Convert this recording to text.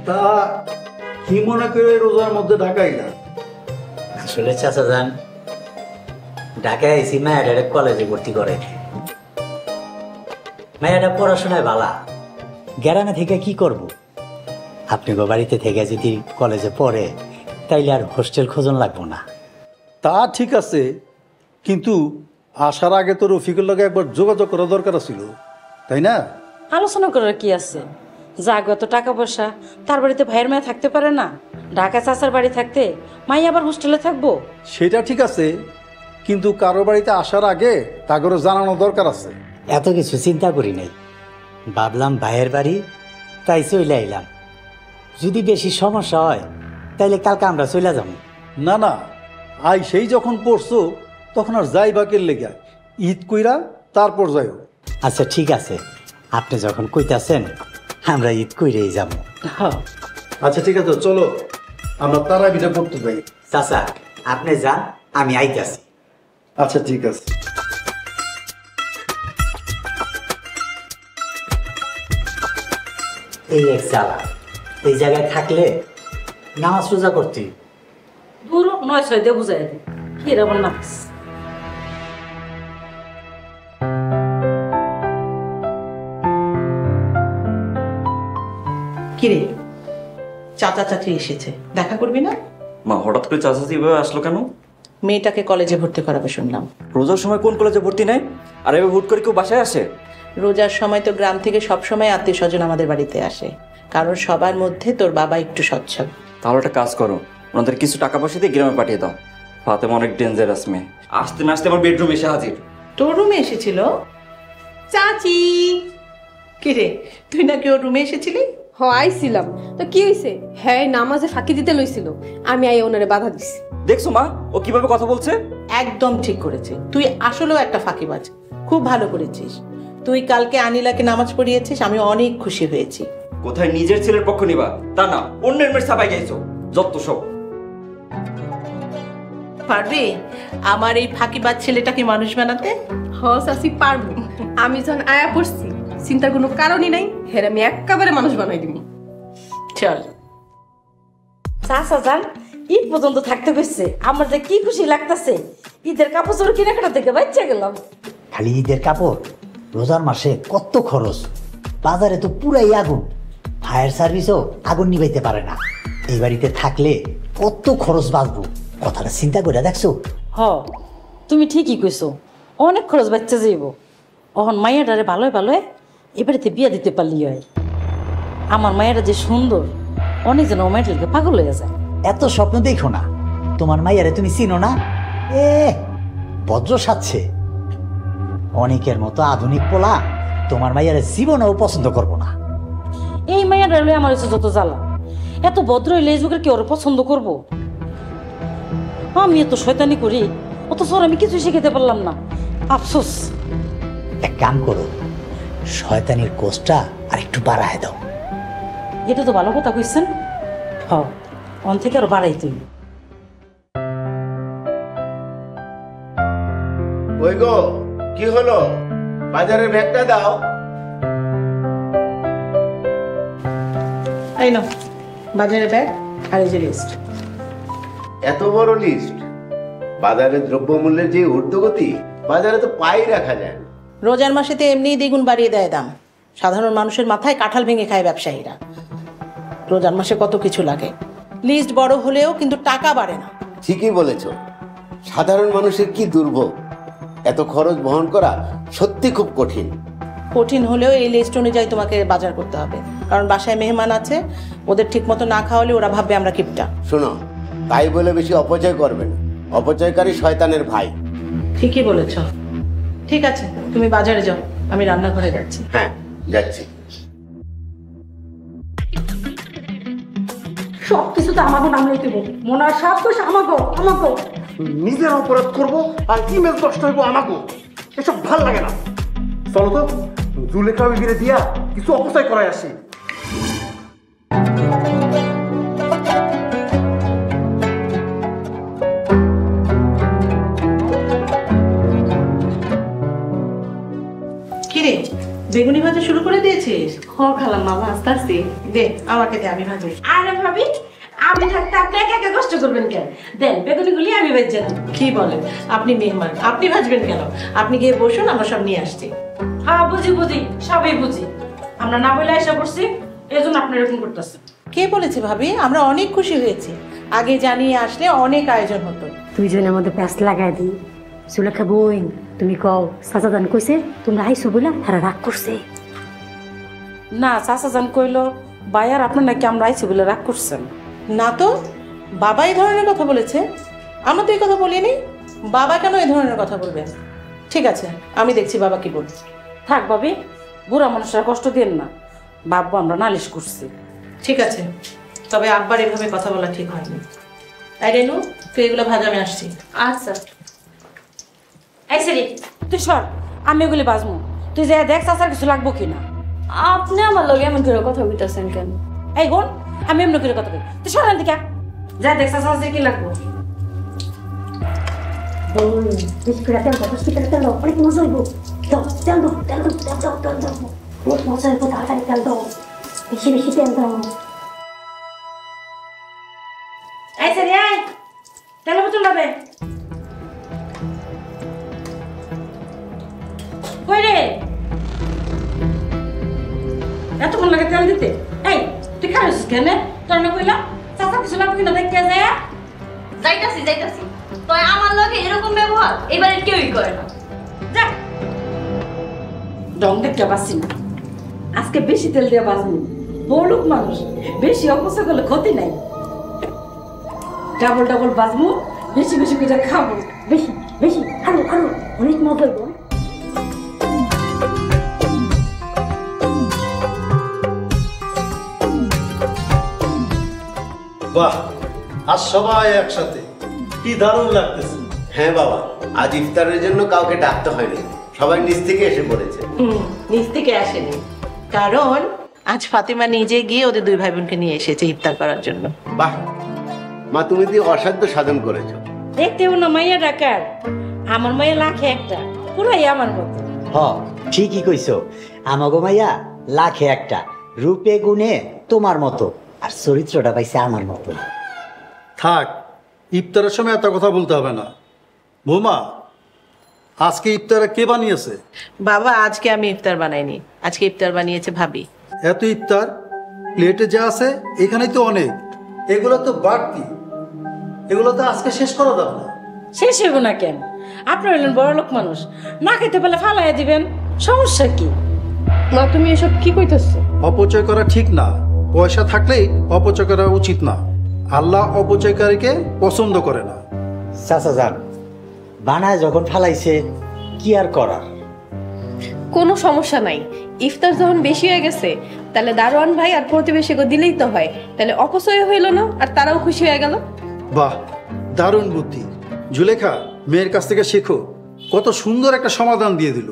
তা কি মনে করে রোজার মধ্যে ঢাকাই না? আসলে চাচা যান ঢাকায় এসি মায়ের কলেজে ভর্তি করে। মায়েরা পড়াশোনায় ভালা, গ্রামে থেকে কি করব? আপনি গো বাড়িতে থেকে যদি কলেজে পড়ে তাইলে আর হোস্টেল খোঁজন লাগবো না। তা ঠিক আছে, কিন্তু আসার আগে তো রফিকের লগে একবার যোগাযোগ করা দরকার ছিল, তাই না? আলোচনা করার কি আছে? যাক এত টাকা পয়সা, তার বাড়িতে ভাইয়ের মেয়ে থাকতে পারে না? ঢাকা চাচার বাড়ি থাকতে মাই আবার হোস্টেলে থাকবো? সেটা ঠিক আছে, কিন্তু কারো বাড়িতে আসার আগে তাগরও জানানো দরকার আছে। এত কিছু চিন্তা করি নাই, ভাবলাম ভাইয়ের বাড়ি তাই চলে আইলাম। যদি বেশি সমস্যা হয় তাইলে কালকে আমরা চলে যাব। না না, আই সেই যখন পড়ছো তখন আর যাই বাকের লেগে ঈদ কইরা তারপর যাইও। আচ্ছা ঠিক আছে, আপনি যখন কইতাছেন আমরা ঈদ কইরেই যাব। আচ্ছা ঠিক আছে, চলো আমরা তারাবিটা পড়তে যাই। চাচা আপনি যান, আমি আইতাছি। আচ্ছা ঠিক আছে। এই এক জ্বালা, এই জায়গায় থাকলে নামাজ রোজা করতে দূর 9-6 দিয়ে বুঝাই দে কি এরকম না। কিরে চাচা চাচি এসেছে, দেখা করবি না? মা হঠাৎ করে চাচা এভাবে আসলো কেন? মেয়েটাকে কলেজে ভর্তি করাবে শুনলাম। রোজার সময় কোন কলেজে ভর্তি নেয়? আর এভাবে হুট করে কেউ বাসায় আসে? রোজার সময় তো গ্রাম থেকে সব সময় আত্মীয় স্বজন আমাদের বাড়িতে আসে, কারণ সবার মধ্যে তোর বাবা একটু সচ্ছল। তাহলে একটা কাজ করো, ওনাদের কিছু টাকা পয়সা দিয়ে গ্রামে পাঠিয়ে দাও। ফাতেমা অনেক ডেঞ্জারাস মেয়ে, আসতে না আসতে আমার বেডরুম এসে হাজির। তোর রুমে এসেছিল? চাচি কিরে, তুই নাকি ওর রুমে এসেছিলি? হ আইছিলাম তো কি হইছে? হ্যাঁ নামাজে ফাঁকি দিতে লইছিল, আমি আই ওনারে বাধা দিছি। দেখছো মা ও কিভাবে কথা বলছে? একদম ঠিক করেছে, তুই আসলেও একটা ফাঁকিবাজ। খুব ভালো করেছিস। তুই কালকে আনিলাকে নামাজ পড়িয়েছিস, আমি অনেক খুশি হয়েছি। কোথায় নিজের ছেলের পক্ষ নিবা তা না, অন্যের মেয়ের সাবাই গাইছো যত সব। পারবি আমার এই ফাঁকিবাজ ছেলেটাকে মানুষ বানাতে? হ চাচি পারবো, আমি যখন আয়া পড়ছি চিন্তার কোনো কারণই নাই, হের আমি একেবারে মানুষ বানাই দিব। চল চাচা যান ঈদ পর্যন্ত থাকতে পেরেছে, আমার যে কি খুশি লাগতেছে। ঈদের কাপড় চোপড় কেনাকাটা থেকে বাচ্চা গেলাম। খালি ঈদের কাপড়, রোজার মাসে কত খরচ, বাজারে তো পুরাই আগুন। ফায়ার সার্ভিসও আগুন নিভাইতে পারে না। এই বাড়িতে থাকলে কত খরচ বাঁচবো, কথাটা চিন্তা করে দেখছো? হ তুমি ঠিকই কইছো, অনেক খরচ বাচ্চা যাইব। অহন মাইয়াটারে ভালোই ভালোই এ বাড়িতে বিয়া দিতে পারলি হয়। আমার মায়েরা যে সুন্দর, অনেক যেন মায়ের লেগে পাগল হয়ে যায়। এত স্বপ্ন দেখো না, তোমার মাইয়ারে তুমি চিনো না? বজ্র সাচ্ছে। অনেকের মতো আধুনিক পোলা তোমার মাইয়ারে জীবনেও পছন্দ করবো না। এই মাইয়াটা হলে আমার হচ্ছে যত জ্বালা। এত ভদ্র হইলে এই যুগের কি ওরা পছন্দ করবো? আমি এত শয়তানি করি, অথচ আমি কিছু শিখাতে পারলাম না, আফসোস। এক কাম করো, শয়তানির কোষটা আর একটু বাড়ায় দাও। এটা তো ভালো কথা কইছেন। হ অন থেকে আরো বাড়াই তুমি। ওই গো কি হলো, বাজারের ব্যাগটা দাও। এই নাও বাজারে ব্যাগ আর এই যে লিস্ট। এত বড় লিস্ট? বাজারের দ্রব্যমূল্যের যে ঊর্ধ্বগতি, বাজারে তো পাই রাখা যায় না। রোজার মাসে তো এমনিই দ্বিগুণ বাড়িয়ে দেয় দাম। সাধারণ মানুষের মাথায় কাঁঠাল ভেঙে খায় ব্যবসায়ীরা। রোজার মাসে কত কিছু লাগে। লিস্ট বড় হলেও কিন্তু টাকা বাড়ে না। ঠিকই বলেছ, সাধারণ মানুষের কি দুর্ভোগ। এত খরচ বহন করা সত্যি খুব কঠিন। কঠিন হলেও এই লিস্ট অনুযায়ী তোমাকে বাজার করতে হবে, কারণ বাসায় মেহমান আছে, ওদের ঠিক মতো না খাওয়ালে ওরা ভাববে আমরা কিপটা। শোনো, তাই বলে বেশি অপচয় করবেন, অপচয়কারী শয়তানের ভাই। ঠিকই বলেছ। ঠিক আছে তুমি বাজারে যাও, আমি রান্নাঘরে যাচ্ছি। হ্যাঁ যাচ্ছি। সবকিছু তো আমাকে নামলে দেবো, মনার সব দোষ আমাকে আমাকে। নিজের অপরাধ করবো আর ইমেল নষ্ট হইব আমাকে, এসব ভাল লাগে না। চলো তো জুলেখা বিবিরে দিয়া কিছু অপচয় করাই আসি। কিরে বেগুনি ভাজা শুরু করে দিয়েছে? ভাজতেছিস? হ খালাম মা ভাজতাছি। দে আমাকে দে, আমি ভাজি। আরে ভাবি, আমি থাকতে আপনি একা একা কষ্ট করবেন কেন? দেন বেগুনিগুলি আমি ভেজে দেব। কি বলেন, আপনি মেহমান, আপনি ভাজবেন কেন? আপনি গিয়ে বসুন, আমরা সব নিয়ে আসছি। হ্যাঁ বুঝি বুঝি, সবই বুঝি। আমরা না বলে আশা করছি, এই জন্য আপনি এরকম করতেছেন। কে বলেছে ভাবি? আমরা অনেক খুশি হয়েছি। আগে জানিয়ে আসলে অনেক আয়োজন হতো। তুই জনের মধ্যে প্যাঁচ লাগাই দি। সুলেখা বই, তুমি কও সাজাদান কইছে তোমরা আইসো বলে তারা রাগ করছে। না চাচা যান কইলো ভাইয়ার আপনার নাকি আমরা আইছি বলে রাগ করছেন। না তো, বাবা এই ধরনের কথা বলেছে? আমরা তো এই কথা বলিনি। বাবা কেন এই ধরনের কথা বলবে? ঠিক আছে, আমি দেখছি বাবা কি বলছে। থাক ভাবি, বুড়া মানুষরা কষ্ট দেন না। বাবু আমরা নালিশ করছি। ঠিক আছে, তবে আব্বার এভাবে কথা বলা ঠিক হয়নি। তাই রেনু, তুই এগুলো ভাজ, আমি আসছি। আচ্ছা। এই সেরি, তুই সর, আমি ওগুলি বাজমু। তুই যে দেখ চাচার কিছু লাগবো কিনা। আপনি আমার লগে এমন করে কথা বলতেছেন কেন? এই বোন, আমি এমনি করে কথা কই, তুই সর এখান থেকে। যা দেখ চাচার কি লাগবো। বেশি করে তেল দাও, বেশি করে তেল দাও, অনেক মজা হইব। দাও তেল দাও, তেল দাও, তেল দাও, তেল দাও, অনেক মজা হইব। তাড়াতাড়ি তেল দাও, বেশি বেশি তেল দাও। এই সেরি, এই তেল বোতল লাবে। কই রে, এতক্ষণ লাগে তেল দিতে? এই তুই খাইছিস কেন? তোর না কইলা চাচা কিছু লাগবে কিনা দেখতে যায়। যাইতাছি যাইতাছি। তো আমার লগে এরকম ব্যবহার এবারে কেউই করে না। যা ডং দেখতে পাচ্ছি না। আজকে বেশি তেল দিয়ে বাজবো। বড়লোক মানুষ, বেশি অপচয় করলে ক্ষতি নাই। ডাবল ডাবল বাজবো, বেশি বেশি করে খাবো। বেশি বেশি আরো আরো, অনেক মজা হইব। বাহ, আজ সবাই একসাথে, কি দারুণ লাগতেছে। হ্যাঁ বাবা, আজ ইফতারের জন্য কাউকে ডাকতে হয়নি, সবাই নিজ থেকে এসে পড়েছে। নিজ থেকে আসেনি, কারণ আজ ফাতেমা নিজে গিয়ে ওদের দুই ভাই বোনকে নিয়ে এসেছে ইফতার করার জন্য। বাহ মা, তুমি দিয়ে অসাধ্য সাধন করেছো। দেখতেও না মাইয়া ডাকার, আমার মাইয়া লাখে একটা, পুরাই আমার মতো। হ, ঠিকই কইছো। আমাগো মাইয়া লাখে একটা, রূপে গুণে তোমার মতো, আর চরিত্রটা পাইছে আমার মতো। থাক, ইফতারের সময় এত কথা বলতে হবে না। বৌমা, আজকে ইফতারে কে বানিয়েছে? বাবা, আজকে আমি ইফতার বানাইনি, আজকে ইফতার বানিয়েছে ভাবি। এত ইফতার প্লেটে যা আছে এখানেই তো অনেক, এগুলো তো বাড়তি, এগুলো তো আজকে শেষ করা যাবে না। শেষ হইব না কেন? আপনি হইলেন বড় লোক মানুষ, না খেতে পেলে ফালাইয়া দিবেন, সমস্যা কি? মা তুমি এসব কি কইতেছো? অপচয় করা ঠিক না, পয়সা থাকলেই অপচয় করা উচিত না। আল্লাহ অপচয়কারীকে পছন্দ করে না। চাচা যান, বানায় যখন ফালাইছে কি আর করার। কোনো সমস্যা নাই, ইফতার যখন বেশি হয়ে গেছে তাহলে দারোয়ান ভাই আর প্রতিবেশীকে দিলেই তো হয়, তাহলে অপচয় হইল না আর তারাও খুশি হয়ে গেল। বাহ, দারুণ বুদ্ধি। জুলেখা, মেয়ের কাছ থেকে শেখো, কত সুন্দর একটা সমাধান দিয়ে দিল।